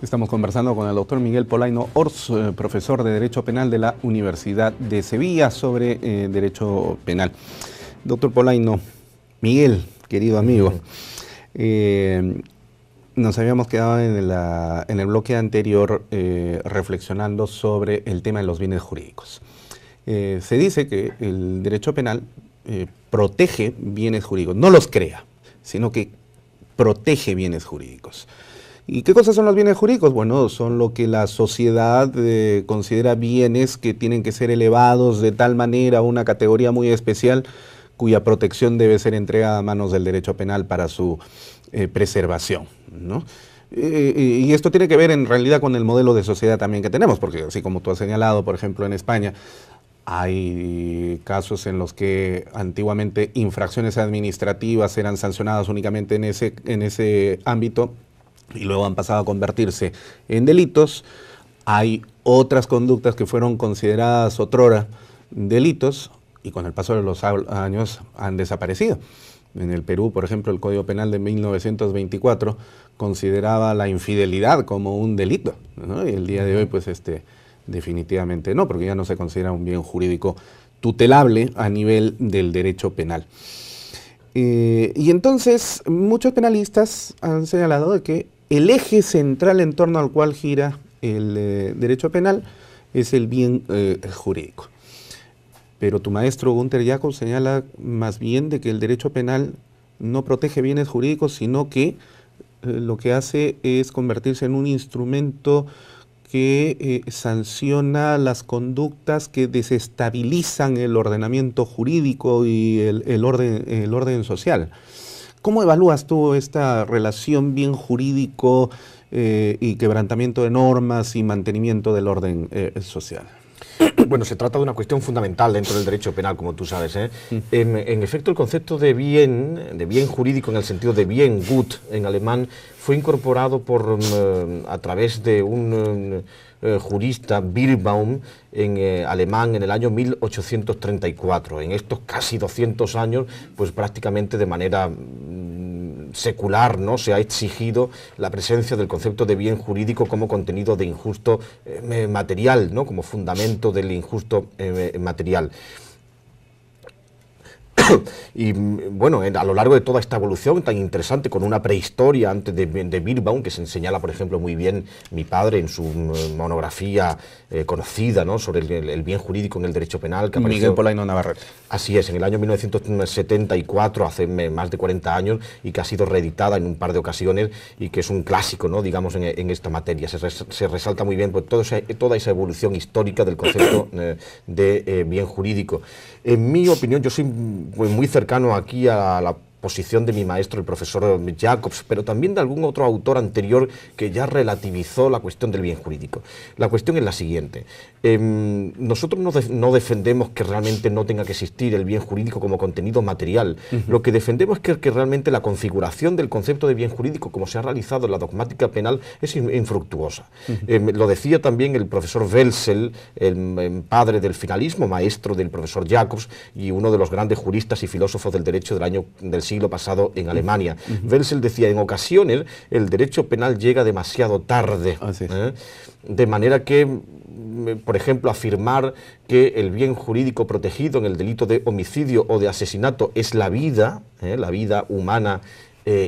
Estamos conversando con el doctor Miguel Polaino Ors, profesor de Derecho Penal de la Universidad de Sevilla, sobre Derecho Penal. Doctor Polaino, Miguel, querido amigo, nos habíamos quedado en el bloque anterior reflexionando sobre el tema de los bienes jurídicos. Se dice que el derecho penal protege bienes jurídicos, no los crea, sino que protege bienes jurídicos. ¿Y qué cosas son los bienes jurídicos? Bueno, son lo que la sociedad considera bienes que tienen que ser elevados de tal manera a una categoría muy especial cuya protección debe ser entregada a manos del derecho penal para su preservación, ¿no? Y esto tiene que ver en realidad con el modelo de sociedad también que tenemos, porque así como tú has señalado, por ejemplo, en España, hay casos en los que antiguamente infracciones administrativas eran sancionadas únicamente en ese ámbito, y luego han pasado a convertirse en delitos. Hay otras conductas que fueron consideradas otrora delitos y con el paso de los años han desaparecido. En el Perú, por ejemplo, el Código Penal de 1924 consideraba la infidelidad como un delito, ¿no? Y el día de hoy, pues definitivamente no, porque ya no se considera un bien jurídico tutelable a nivel del derecho penal. Y entonces muchos penalistas han señalado de que el eje central en torno al cual gira el derecho penal es el bien jurídico. Pero tu maestro Günther Jacobs señala más bien de que el derecho penal no protege bienes jurídicos, sino que lo que hace es convertirse en un instrumento que sanciona las conductas que desestabilizan el ordenamiento jurídico y el orden social. ¿Cómo evalúas tú esta relación bien jurídico y quebrantamiento de normas y mantenimiento del orden social? Bueno, se trata de una cuestión fundamental dentro del derecho penal, como tú sabes, ¿eh? En efecto, el concepto de bien jurídico en el sentido de bien, Gut, en alemán, fue incorporado a través de un jurista, Birnbaum, en alemán en el año 1834. En estos casi 200 años, pues prácticamente de manera secular, ¿no?, se ha exigido la presencia del concepto de bien jurídico como contenido de injusto material, ¿no?, como fundamento del injusto material. Y bueno, a lo largo de toda esta evolución tan interesante, con una prehistoria antes de Birnbaum, que se señala, por ejemplo, muy bien mi padre en su monografía conocida, ¿no?, sobre el bien jurídico en el derecho penal, que apareció, Miguel Polaino Navarrete. Así es, en el año 1974, hace más de 40 años, y que ha sido reeditada en un par de ocasiones, y que es un clásico, ¿no?, digamos, en esta materia. Se resalta muy bien pues, toda esa evolución histórica del concepto de bien jurídico. En mi opinión, yo soy muy cercano aquí a la posición de mi maestro, el profesor Jacobs, pero también de algún otro autor anterior que ya relativizó la cuestión del bien jurídico. La cuestión es la siguiente. Nosotros no defendemos que realmente no tenga que existir el bien jurídico como contenido material. Lo que defendemos es que realmente la configuración del concepto de bien jurídico, como se ha realizado en la dogmática penal, es infructuosa. Lo decía también el profesor Welsel, el padre del finalismo, maestro del profesor Jacobs y uno de los grandes juristas y filósofos del derecho del siglo pasado en Alemania. Welsel decía, en ocasiones el derecho penal llega demasiado tarde, de manera que, por ejemplo, afirmar que el bien jurídico protegido en el delito de homicidio o de asesinato es la vida humana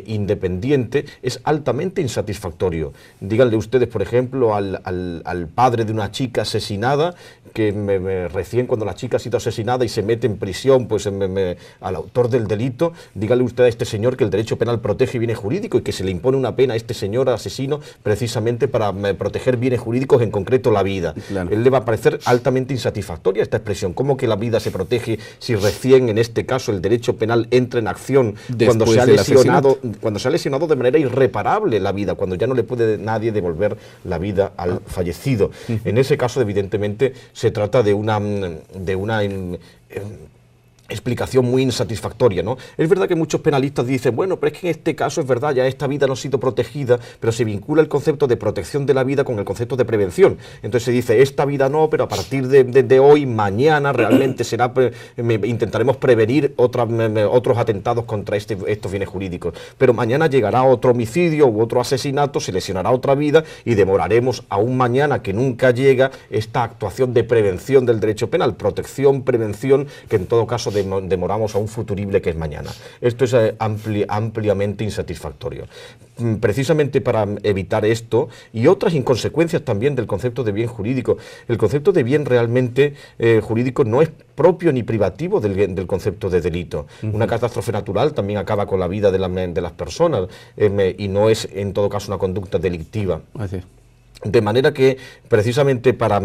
independiente, es altamente insatisfactorio. Díganle ustedes, por ejemplo, al padre de una chica asesinada, que recién cuando la chica ha sido asesinada y se mete en prisión, pues al autor del delito, díganle usted a este señor que el derecho penal protege bienes jurídicos y que se le impone una pena a este señor asesino precisamente para proteger bienes jurídicos, en concreto la vida. Claro. Él le va a parecer altamente insatisfactoria esta expresión. ¿Cómo que la vida se protege si recién, en este caso, el derecho penal entra en acción cuando se ha lesionado de manera irreparable la vida, cuando ya no le puede nadie devolver la vida al fallecido? En ese caso, evidentemente, se trata de una explicación muy insatisfactoria, ¿no? Es verdad que muchos penalistas dicen, bueno, pero es que en este caso es verdad, ya esta vida no ha sido protegida, pero se vincula el concepto de protección de la vida con el concepto de prevención. Entonces se dice, esta vida no, pero a partir de hoy, mañana, realmente intentaremos prevenir otros atentados contra estos bienes jurídicos. Pero mañana llegará otro homicidio u otro asesinato, se lesionará otra vida y demoraremos a un mañana que nunca llega esta actuación de prevención del derecho penal, protección, prevención, que en todo caso demoramos a un futurible que es mañana. Esto es ampliamente insatisfactorio. Precisamente para evitar esto y otras inconsecuencias también del concepto de bien jurídico, el concepto de bien realmente jurídico no es propio ni privativo del concepto de delito. Una catástrofe natural también acaba con la vida de las personas y no es en todo caso una conducta delictiva. Así es. De manera que, precisamente para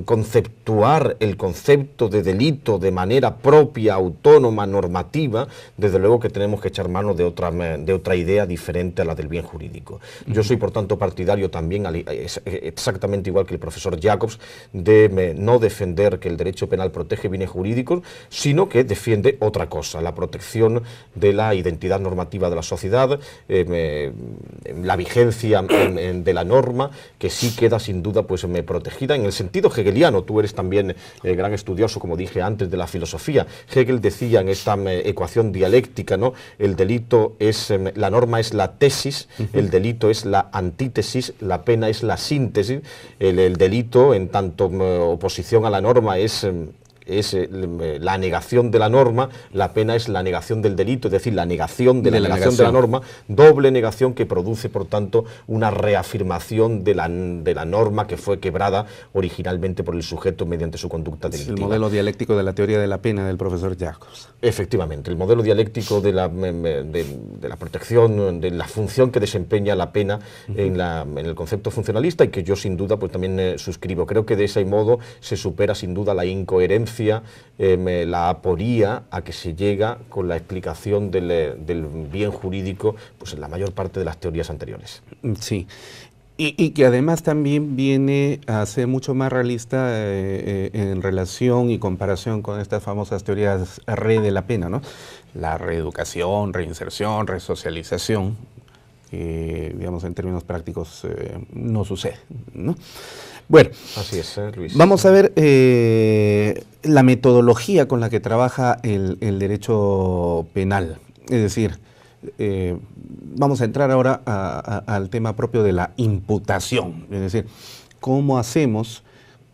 conceptuar el concepto de delito de manera propia, autónoma, normativa, desde luego que tenemos que echar mano de otra idea diferente a la del bien jurídico. Yo soy, por tanto, partidario también, exactamente igual que el profesor Jacobs, de no defender que el derecho penal protege bienes jurídicos, sino que defiende otra cosa, la protección de la identidad normativa de la sociedad, la vigencia de la norma, que sí queda sin duda protegida en el sentido hegeliano. Tú eres también gran estudioso, como dije antes, de la filosofía. Hegel decía en esta ecuación dialéctica, ¿no? El delito es, la norma es la tesis, el delito es la antítesis, la pena es la síntesis. El delito, en tanto oposición a la norma, es la negación de la norma, la pena es la negación del delito, es decir, la negación de la negación de la norma, doble negación que produce, por tanto, una reafirmación de la norma que fue quebrada originalmente por el sujeto mediante su conducta delictiva. El modelo dialéctico de la teoría de la pena del profesor Jacobs. Efectivamente, el modelo dialéctico de la protección, de la función que desempeña la pena en el concepto funcionalista, y que yo sin duda también suscribo. Creo que de ese modo se supera sin duda la incoherencia, la aporía a que se llega con la explicación del bien jurídico en la mayor parte de las teorías anteriores. Sí, y que además también viene a ser mucho más realista en relación y comparación con estas famosas teorías de la pena, ¿no? La reeducación, reinserción, resocialización, que digamos en términos prácticos no sucede, ¿no? Bueno, así es, Luis. Vamos a ver la metodología con la que trabaja el derecho penal. Es decir, vamos a entrar ahora al tema propio de la imputación. Es decir, cómo hacemos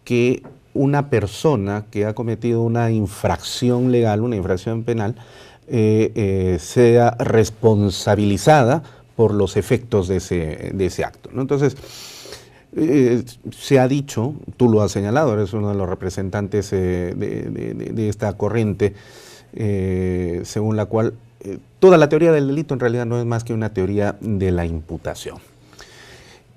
que una persona que ha cometido una infracción legal, una infracción penal, sea responsabilizada por los efectos de ese acto, ¿no? Entonces, se ha dicho, tú lo has señalado, eres uno de los representantes de esta corriente, según la cual toda la teoría del delito en realidad no es más que una teoría de la imputación.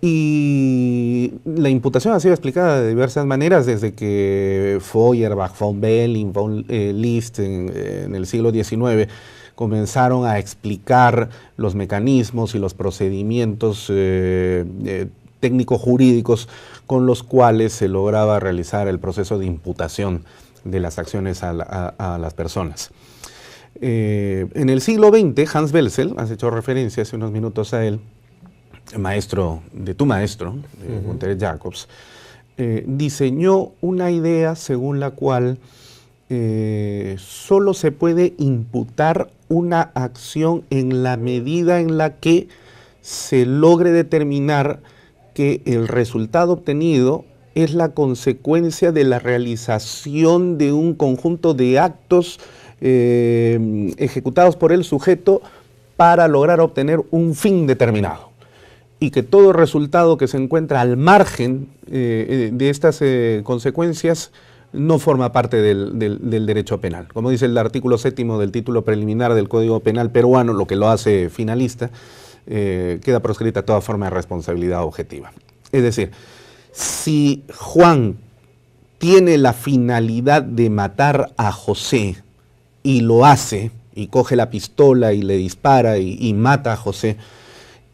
Y la imputación ha sido explicada de diversas maneras, desde que Feuerbach, von Belling, von List en el siglo XIX comenzaron a explicar los mecanismos y los procedimientos técnico-jurídicos con los cuales se lograba realizar el proceso de imputación de las acciones a las personas. En el siglo XX, Hans Welzel, has hecho referencia hace unos minutos a él, maestro de tu maestro, Gunther Jacobs, diseñó una idea según la cual solo se puede imputar una acción en la medida en la que se logre determinar que el resultado obtenido es la consecuencia de la realización de un conjunto de actos ejecutados por el sujeto para lograr obtener un fin determinado. Y que todo resultado que se encuentra al margen de estas consecuencias no forma parte del derecho penal. Como dice el artículo 7º del título preliminar del Código Penal peruano, lo que lo hace finalista, queda proscrita toda forma de responsabilidad objetiva. Es decir, si Juan tiene la finalidad de matar a José y lo hace, y coge la pistola y le dispara y mata a José,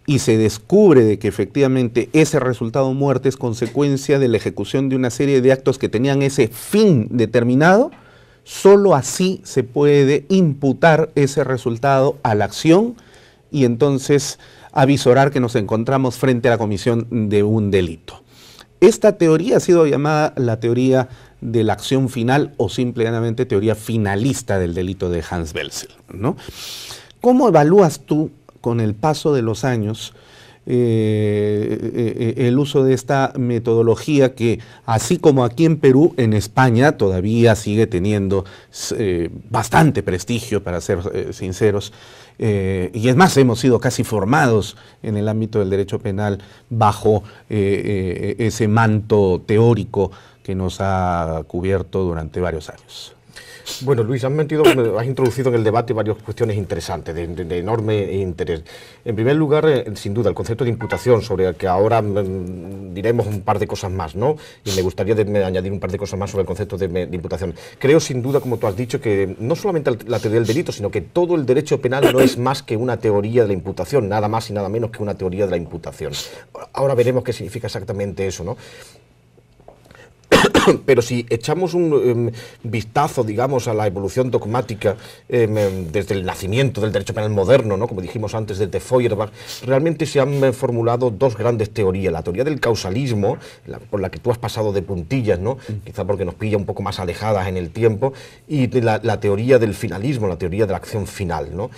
y se descubre de que efectivamente ese resultado de muerte es consecuencia de la ejecución de una serie de actos que tenían ese fin determinado, Solo así se puede imputar ese resultado a la acción y entonces avisorar que nos encontramos frente a la comisión de un delito. Esta teoría ha sido llamada la teoría de la acción final o simplemente teoría finalista del delito de Hans Welsel, ¿no? ¿Cómo evalúas tú, con el paso de los años, el uso de esta metodología que, así como aquí en Perú, en España todavía sigue teniendo bastante prestigio, para ser sinceros, y es más, hemos sido casi formados en el ámbito del derecho penal bajo ese manto teórico que nos ha cubierto durante varios años? Bueno, Luis, has introducido en el debate varias cuestiones interesantes, de enorme interés. En primer lugar, sin duda, el concepto de imputación, sobre el que ahora diremos un par de cosas más, ¿no? Y me gustaría añadir un par de cosas más sobre el concepto de imputación. Creo, sin duda, como tú has dicho, que no solamente la teoría del delito, sino que todo el derecho penal no es más que una teoría de la imputación, nada más y nada menos que una teoría de la imputación. Ahora veremos qué significa exactamente eso, ¿no? Pero si echamos un vistazo, digamos, a la evolución dogmática desde el nacimiento del derecho penal moderno, ¿no? Como dijimos antes, desde Feuerbach, realmente se han formulado dos grandes teorías. La teoría del causalismo, por la que tú has pasado de puntillas, ¿no? Quizá porque nos pilla un poco más alejadas en el tiempo, y de la teoría del finalismo, la teoría de la acción final, ¿no?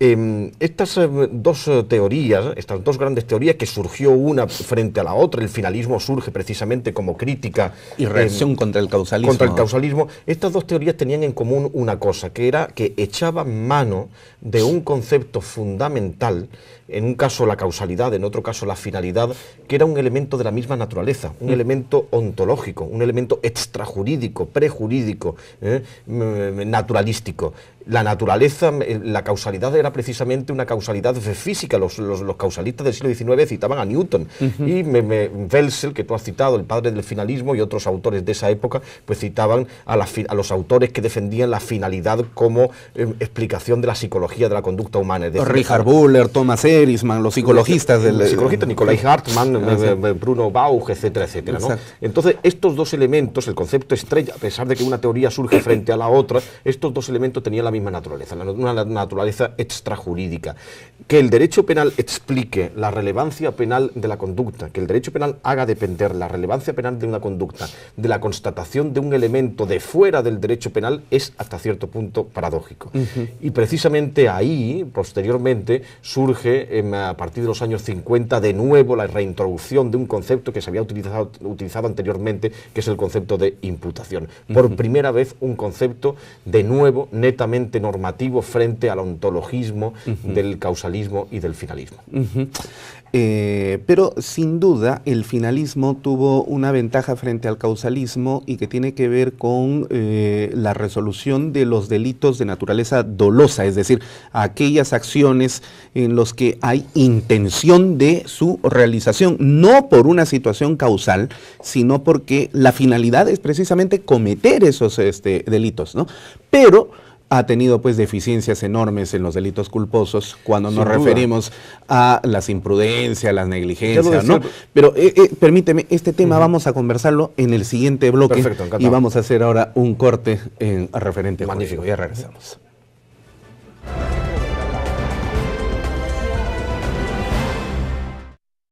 Estas dos teorías, estas dos grandes teorías, que surgió una frente a la otra, el finalismo surge precisamente como crítica y reacción contra el causalismo. Contra el causalismo. Estas dos teorías tenían en común una cosa, que era que echaban mano de un concepto fundamental, en un caso la causalidad, en otro caso la finalidad, que era un elemento de la misma naturaleza, un elemento ontológico, un elemento extrajurídico, prejurídico, naturalístico. La naturaleza, la causalidad era precisamente una causalidad física. Los causalistas del siglo XIX citaban a Newton, y Welsel, que tú has citado, el padre del finalismo, y otros autores de esa época, pues citaban a los autores que defendían la finalidad como explicación de la psicología de la conducta humana. Es decir, Richard Buller, Thomas Erisman, los psicologistas del... psicologistas, Nicolai Hartmann, Bruno Bauch, etcétera, etcétera, ¿no? Entonces, estos dos elementos, el concepto estrella, a pesar de que una teoría surge frente a la otra, estos dos elementos tenían la misma naturaleza, una naturaleza extrajurídica. Que el derecho penal explique la relevancia penal de la conducta, que el derecho penal haga depender la relevancia penal de una conducta de la constatación de un elemento de fuera del derecho penal, es hasta cierto punto paradójico. Y precisamente ahí, posteriormente, surge a partir de los años 50 de nuevo la reintroducción de un concepto que se había utilizado anteriormente, que es el concepto de imputación. Por primera vez, un concepto de nuevo netamente normativo frente al ontologismo del causalismo y del finalismo. Pero sin duda el finalismo tuvo una ventaja frente al causalismo, y que tiene que ver con la resolución de los delitos de naturaleza dolosa, es decir, aquellas acciones en las que hay intención de su realización, no por una situación causal, sino porque la finalidad es precisamente cometer esos delitos, ¿no? Pero ha tenido pues deficiencias enormes en los delitos culposos cuando nos referimos a las imprudencias, las negligencias, ¿no? Pero permíteme, este tema vamos a conversarlo en el siguiente bloque. Perfecto, encantado. Y vamos a hacer ahora un corte en referente. Magnífico, ya regresamos.